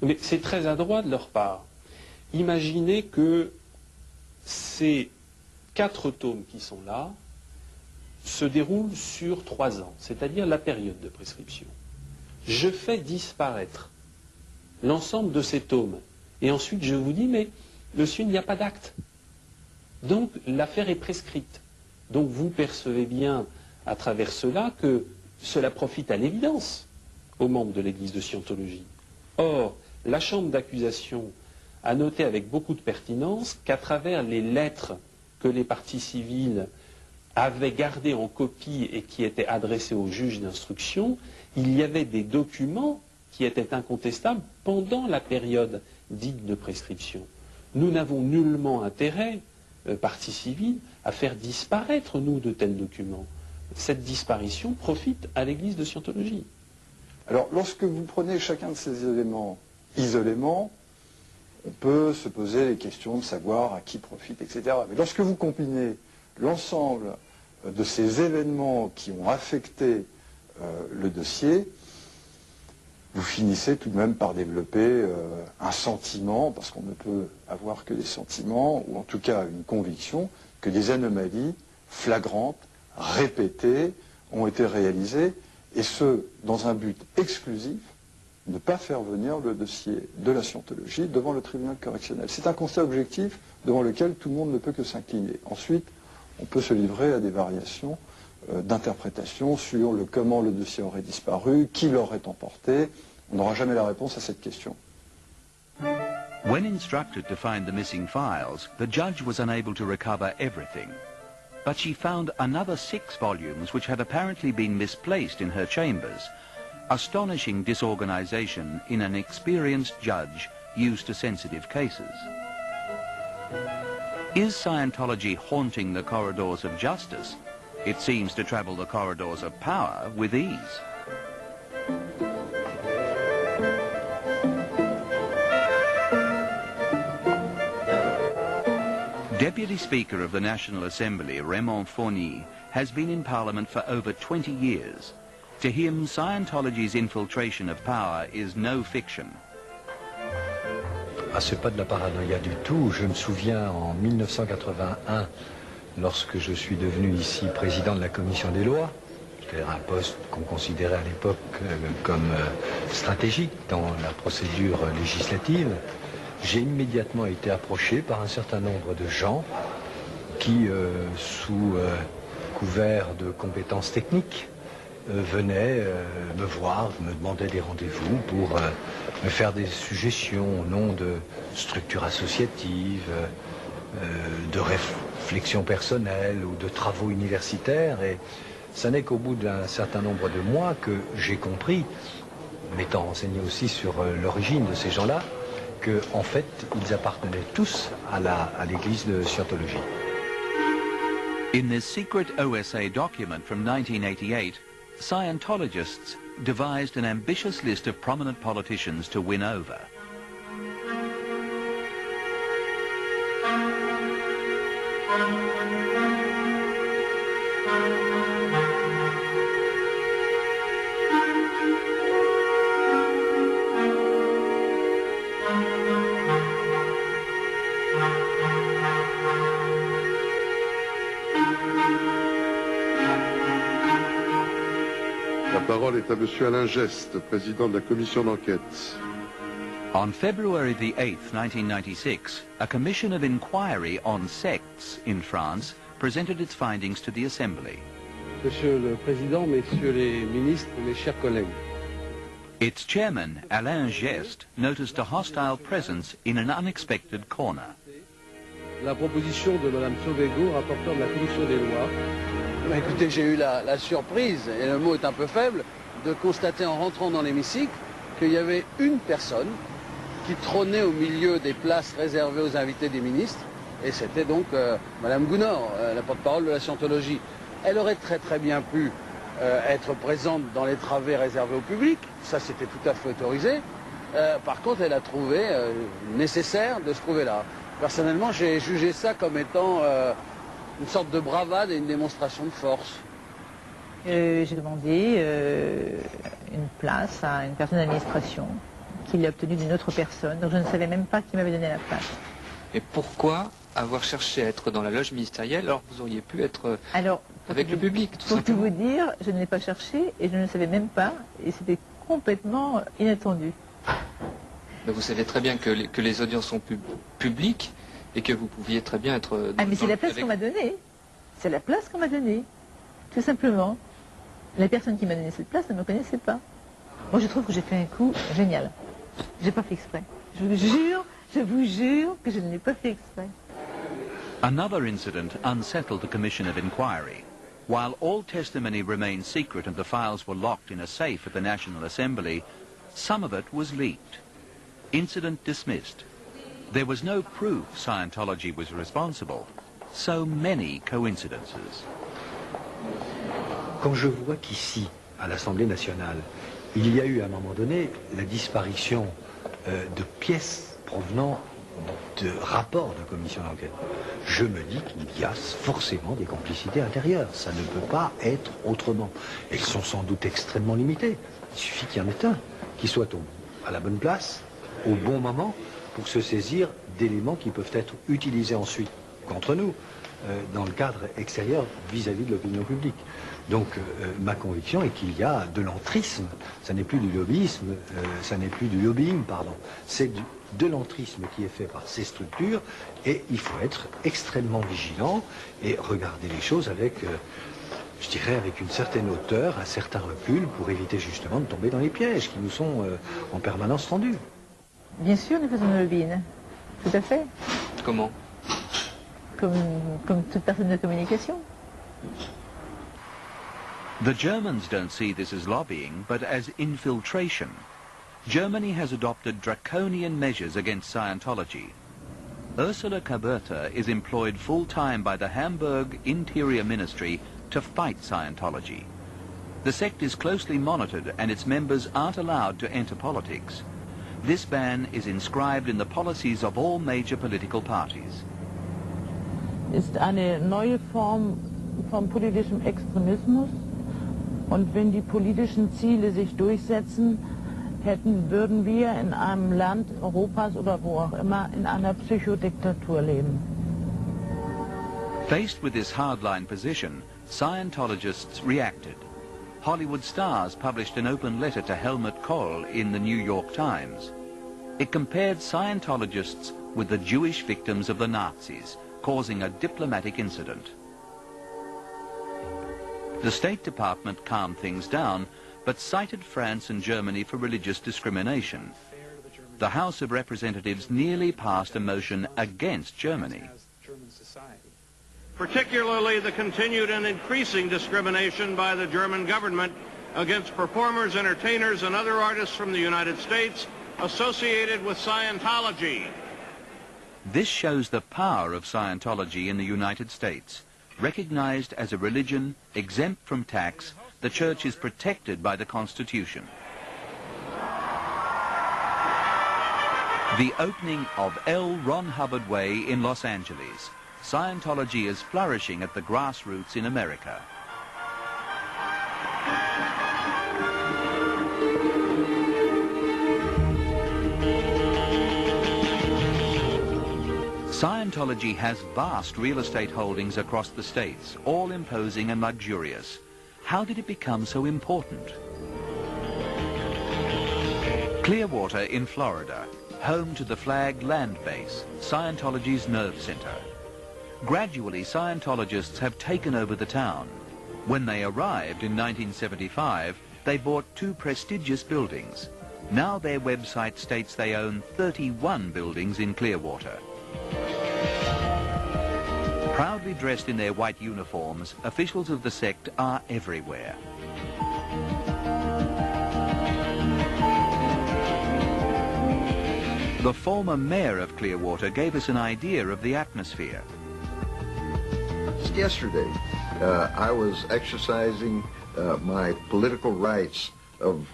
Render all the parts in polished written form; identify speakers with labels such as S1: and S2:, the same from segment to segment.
S1: Mais c'est très adroit de leur part. Imaginez que ces 4 tomes qui sont là se déroulent sur 3 ans, c'est-à-dire la période de prescription. Je fais disparaître l'ensemble de ces tomes. Et ensuite, je vous dis, mais monsieur, il n'y a pas d'acte. Donc, l'affaire est prescrite. Donc, vous percevez bien, à travers cela, que cela profite à l'évidence aux membres de l'Église de Scientologie. Or, la Chambre d'accusation a noté avec beaucoup de pertinence qu'à travers les lettres que les parties civiles avaient gardées en copie et qui étaient adressées au juge d'instruction, il y avait des documents qui étaient incontestables pendant la période dite de prescription. Nous n'avons nullement intérêt, partie civile, à faire disparaître, nous, de tels documents. Cette disparition profite à l'Église de Scientologie.
S2: Alors, lorsque vous prenez chacun de ces éléments isolément, on peut se poser les questions de savoir à qui profite, etc. Mais lorsque vous combinez l'ensemble de ces événements qui ont affecté le dossier, vous finissez tout de même par développer un sentiment, parce qu'on ne peut avoir que des sentiments, ou en tout cas une conviction, que des anomalies flagrantes, répétées, ont été réalisées, et ce, dans un but exclusif, ne pas faire venir le dossier de la Scientologie devant le tribunal correctionnel. C'est un constat objectif devant lequel tout le monde ne peut que s'incliner. Ensuite, on peut se livrer à des variations d'interprétation sur le comment le dossier aurait disparu, qui l'aurait emporté. On n'aura jamais la réponse à cette question.
S3: When instructed to find the missing files, the judge was unable to recover everything. But she found another 6 volumes which had apparently been misplaced in her chambers. Astonishing disorganization in an experienced judge used to sensitive cases. Is Scientology haunting the corridors of justice? It seems to travel the corridors of power with ease. Deputy Speaker of the National Assembly, Raymond Fournier, has been in Parliament for over 20 years. To him, Scientology's infiltration of power is no fiction.
S4: Ah, c'est pas de la paranoïa du tout. Je me souviens en 1981, lorsque je suis devenu ici président de la commission des lois, c'est-à-dire un poste qu'on considérait à l'époque comme stratégique dans la procédure législative, j'ai immédiatement été approché par un certain nombre de gens qui, sous couvert de compétences techniques, venaient me voir, me demandaient des rendez-vous pour me faire des suggestions au nom de structures associatives, de réflexions personnelles ou de travaux universitaires. Et ça n'est qu'au bout d'un certain nombre de mois que j'ai compris, m'étant renseigné aussi sur l'origine de ces gens-là, qu'en fait, ils appartenaient tous à l'église de Scientologie.
S3: In this secret OSA document from 1988, Scientologists devised an ambitious list of prominent politicians to win over.
S5: La parole est à Monsieur Alain Geste, président de la commission d'enquête.
S3: On February the 8th, 1996, a commission of inquiry on sects in France presented its findings to the Assembly.
S6: Monsieur le Président, Messieurs les ministres, mes chers collègues.
S3: Its chairman, Alain Geste, noticed a hostile presence in an unexpected corner.
S6: La proposition de Madame Sauvégo, rapporteure de la commission des lois.
S7: Écoutez, j'ai eu la surprise, et le mot est un peu faible, de constater en rentrant dans l'hémicycle qu'il y avait une personne qui trônait au milieu des places réservées aux invités des ministres, et c'était donc Madame Gounod, la porte-parole de la Scientologie. Elle aurait très bien pu être présente dans les travées réservés au public, ça c'était tout à fait autorisé. Par contre, elle a trouvé nécessaire de se trouver là. Personnellement, j'ai jugé ça comme étant une sorte de bravade et une démonstration de force.
S8: J'ai demandé une place à une personne d'administration qu'il l'a obtenu d'une autre personne, donc je ne savais même pas qui m'avait donné la place.
S9: Et pourquoi avoir cherché à être dans la loge ministérielle alors que vous auriez pu être avec le public, tout
S8: Pour tout
S9: simplement.
S8: vous dire, je ne l'ai pas cherché et je ne le savais même pas, et c'était complètement inattendu.
S9: Mais vous savez très bien que les audiences sont publiques et que vous pouviez très bien être...
S8: Ah mais c'est la place qu'on m'a donnée. C'est la place qu'on m'a donnée. Tout simplement. La personne qui m'a donné cette place ne me connaissait pas. Moi je trouve que j'ai fait un coup génial. J'ai pas fait exprès. Je vous jure que je ne l'ai pas fait exprès.
S3: Another incident unsettled the Commission of Inquiry. While all testimony remained secret and the files were locked in a safe at the National Assembly, some of it was leaked. Incident dismissed. There was no proof Scientology was responsible. So many coincidences.
S4: Quand je vois qu'ici, à l'Assemblée nationale, il y a eu à un moment donné la disparition de pièces provenant de rapports de commission d'enquête, je me dis qu'il y a forcément des complicités intérieures. Ça ne peut pas être autrement. Elles sont sans doute extrêmement limitées. Il suffit qu'il y en ait un qui soit à la bonne place, au bon moment, pour se saisir d'éléments qui peuvent être utilisés ensuite contre nous, dans le cadre extérieur vis-à-vis de l'opinion publique. Donc ma conviction est qu'il y a de l'entrisme, ça n'est plus du lobbyisme, ça n'est plus du lobbying, pardon, c'est de l'entrisme qui est fait par ces structures, et il faut être extrêmement vigilant et regarder les choses avec, je dirais, avec une certaine hauteur, un certain recul, pour éviter justement de tomber dans les pièges qui nous sont en permanence tendus.
S8: Bien sûr, nous faisons le lobbying. Tout à fait.
S9: Comment?
S8: Comme toute personne de communication.
S3: The Germans don't see this as lobbying, but as infiltration. Germany has adopted draconian measures against Scientology. Ursula Kaberta is employed full-time by the Hamburg Interior Ministry to fight Scientology. The sect is closely monitored and its members aren't allowed to enter politics. This ban is inscribed in the policies of all major political parties.
S10: Ist eine neue Form von politischem Extremismus, und wenn die politischen Ziele sich durchsetzen, würden wir in einem Land Europas oder wo auch immer in einer Psychodiktatur leben.
S3: Faced with this hardline position, Scientologists reacted. Hollywood stars published an open letter to Helmut Kohl in the New York Times. It compared Scientologists with the Jewish victims of the Nazis, causing a diplomatic incident. The State Department calmed things down, but cited France and Germany for religious discrimination. The House of Representatives nearly passed a motion against Germany.
S11: Particularly the continued and increasing discrimination by the German government against performers, entertainers, and other artists from the United States associated with Scientology.
S3: This shows the power of Scientology in the United States. Recognized as a religion, exempt from tax, the Church is protected by the Constitution. The opening of L. Ron Hubbard Way in Los Angeles. Scientology is flourishing at the grassroots in America. Scientology has vast real estate holdings across the states, all imposing and luxurious. How did it become so important? Clearwater in Florida, home to the Flag Land Base, Scientology's nerve center. Gradually, Scientologists have taken over the town. When they arrived in 1975, they bought 2 prestigious buildings. Now their website states they own 31 buildings in Clearwater. Proudly dressed in their white uniforms, officials of the sect are everywhere. The former mayor of Clearwater gave us an idea of the atmosphere.
S12: Just yesterday, I was exercising my political rights of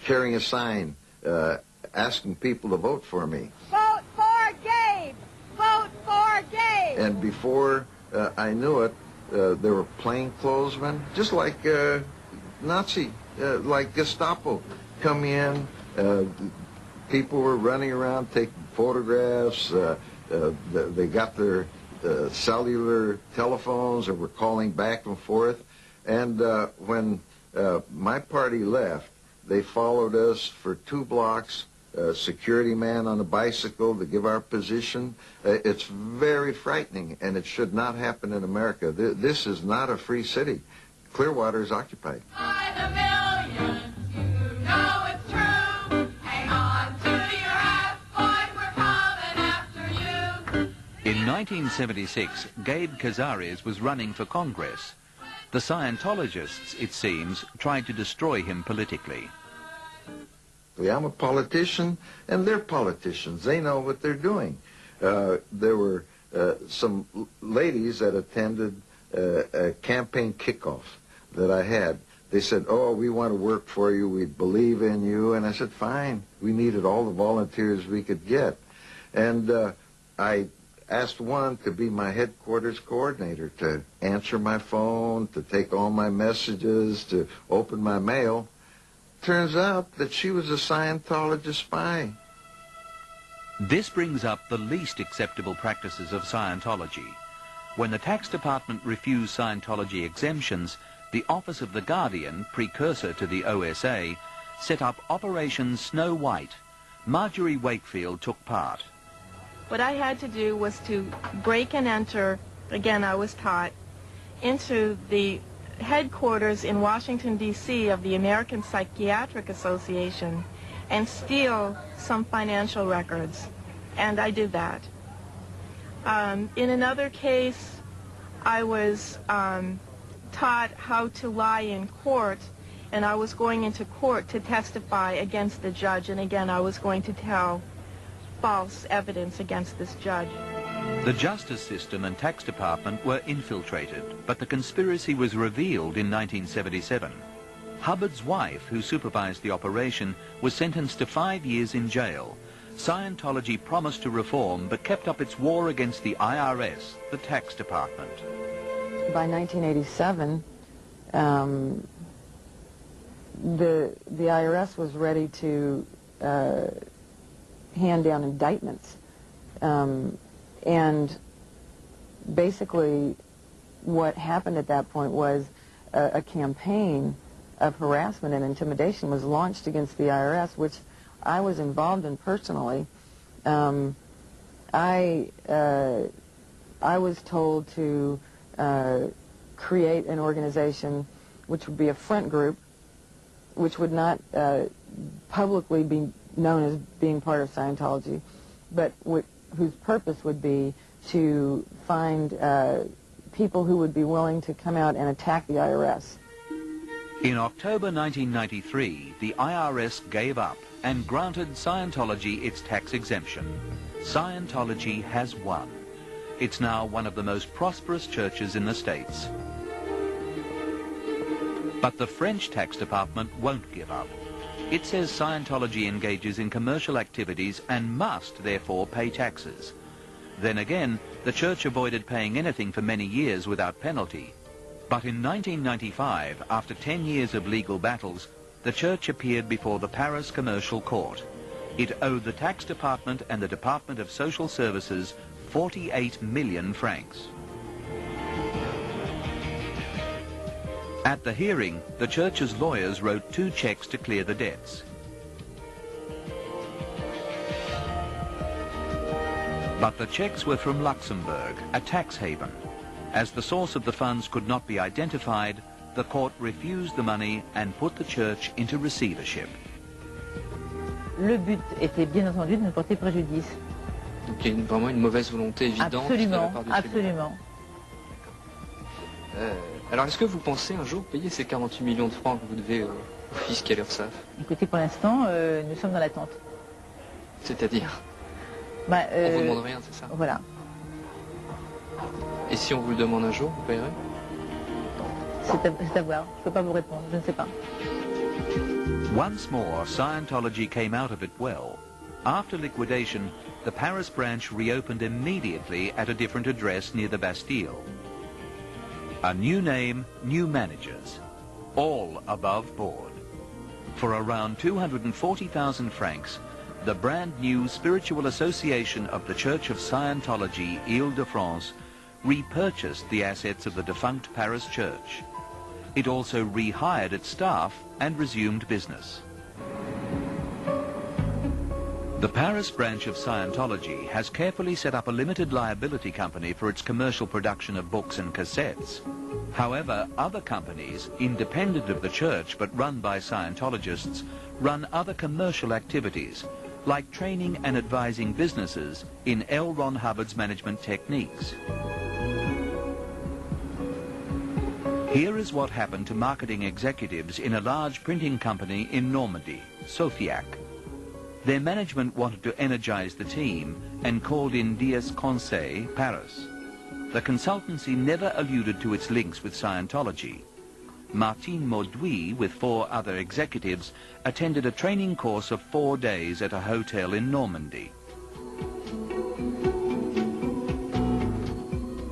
S12: carrying a sign asking people to vote for me.
S13: Vote for Gabe! Vote for Gabe!
S12: And before I knew it, there were plainclothesmen, just like Nazi, like Gestapo, come in, People were running around taking photographs. They got their cellular telephones and were calling back and forth. And when my party left, they followed us for 2 blocks, a security man on a bicycle to give our position. It's very frightening, and it should not happen in America. This is not a free city. Clearwater is occupied.
S13: By the millions, you know it's true. Hang on to your hat, boys, we're coming after you.
S3: In 1976, Gabe Cazares was running for Congress. The Scientologists, it seems, tried to destroy him politically.
S12: I'm a politician, and they're politicians. They know what they're doing. There were some ladies that attended a campaign kickoff that I had. They said, oh, we want to work for you. We believe in you. And I said, fine. We needed all the volunteers we could get. And I asked one to be my headquarters coordinator, to answer my phone, to take all my messages, to open my mail. Turns out that she was a Scientologist spy.
S3: This brings up the least acceptable practices of Scientology. When the tax department refused Scientology exemptions, the Office of the Guardian, precursor to the OSA, set up Operation Snow White. Marjorie Wakefield took part.
S14: What I had to do was to break and enter, again I was taught, into the headquarters in Washington, D.C. of the American Psychiatric Association and steal some financial records. And I did that. In another case, I was taught how to lie in court, and I was going into court to testify against the judge, and again I was going to tell false evidence against this judge.
S3: The justice system and tax department were infiltrated, but the conspiracy was revealed in 1977. Hubbard's wife, who supervised the operation, was sentenced to 5 years in jail. Scientology promised to reform, but kept up its war against the IRS, the tax department.
S15: By 1987, the IRS was ready to hand down indictments. And basically what happened at that point was a campaign of harassment and intimidation was launched against the IRS, which I was involved in personally. I was told to create an organization which would be a front group, which would not publicly be known as being part of Scientology, but whose purpose would be to find people who would be willing to come out and attack the IRS.
S3: In October 1993, the IRS gave up and granted Scientology its tax exemption. Scientology has won. It's now one of the most prosperous churches in the States. But the French tax department won't give up. It says Scientology engages in commercial activities and must therefore pay taxes. Then again, the church avoided paying anything for many years without penalty. But in 1995, after 10 years of legal battles, the church appeared before the Paris Commercial Court. It owed the tax department and the Department of Social Services 48 million francs. At the hearing, the church's lawyers wrote 2 checks to clear the debts. But the checks were from Luxembourg, a tax haven. As the source of the funds could not be identified, the court refused the money and put the church into receivership.
S8: Le but était bien entendu de ne porter préjudice.
S9: Donc il y a vraiment une mauvaise volonté évidente de la part du tribunal.
S8: Absolument.
S9: Alors est-ce que vous pensez un jour payer ces 48 millions de francs que vous devez au fisc et à l'URSSAF?
S8: Écoutez, pour l'instant, nous sommes dans l'attente.
S9: C'est-à-dire on vous demande rien, c'est ça?
S8: Voilà.
S9: Et si on vous le demande un jour, vous payerez?
S8: C'est à voir. Je ne peux pas vous répondre. Je ne sais pas.
S3: Once more, Scientology came out of it well. After liquidation, the Paris branch reopened immediately at a different address near the Bastille. A new name, new managers, all above board. For around 240,000 francs, the brand new Spiritual Association of the Church of Scientology, Ile-de-France, repurchased the assets of the defunct Paris church. It also rehired its staff and resumed business. The Paris branch of Scientology has carefully set up a limited liability company for its commercial production of books and cassettes. However, other companies, independent of the church but run by Scientologists, run other commercial activities, like training and advising businesses in L. Ron Hubbard's management techniques. Here is what happened to marketing executives in a large printing company in Normandy, Sofiac. Their management wanted to energize the team and called in Dias Conseil, Paris. The consultancy never alluded to its links with Scientology. Martine Mauduit, with 4 other executives, attended a training course of 4 days at a hotel in Normandy.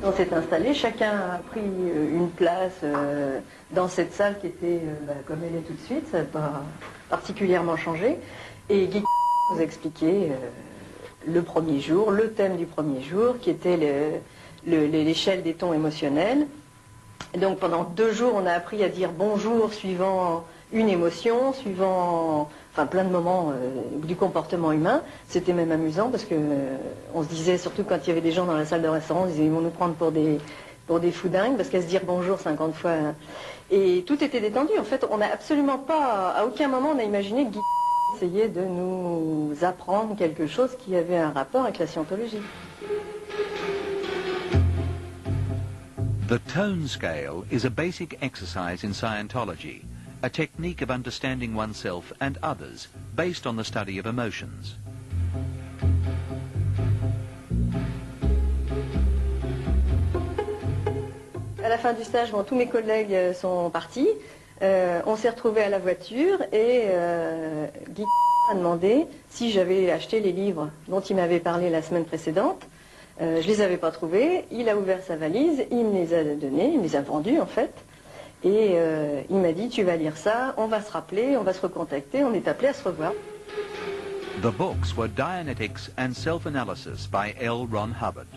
S15: On s'est installé, chacun a pris une place dans cette salle qui était comme elle est tout de suite, ça n'a pas particulièrement changé. Et Guy nous a expliqué le premier jour, le thème du premier jour, qui était l'échelle des tons émotionnels. Et donc pendant 2 jours, on a appris à dire bonjour suivant une émotion, suivant plein de moments du comportement humain. C'était même amusant parce que on se disait, surtout quand il y avait des gens dans la salle de restaurant, on disait ils vont nous prendre pour des fous dingues parce qu'à se dire bonjour 50 fois. Et tout était détendu. En fait, on n'a absolument pas, à aucun moment on a imaginé que Guy essayait de nous apprendre quelque chose qui avait un rapport avec la scientologie.
S3: The tone scale is a basic exercise in Scientology, a technique of understanding oneself and others based on the study of emotions.
S15: À la fin du stage, tous mes collègues sont partis. On s'est retrouvés à la voiture et Guy a demandé si j'avais acheté les livres dont il m'avait parlé la semaine précédente. Je les avais pas trouvés. Il a ouvert sa valise, il me les a donnés, il me les a vendus en fait. Et il m'a dit tu vas lire ça, on va se rappeler, on va se recontacter, on est appelé à se revoir.
S3: The books were Dianetics and Self-Analysis by L. Ron Hubbard.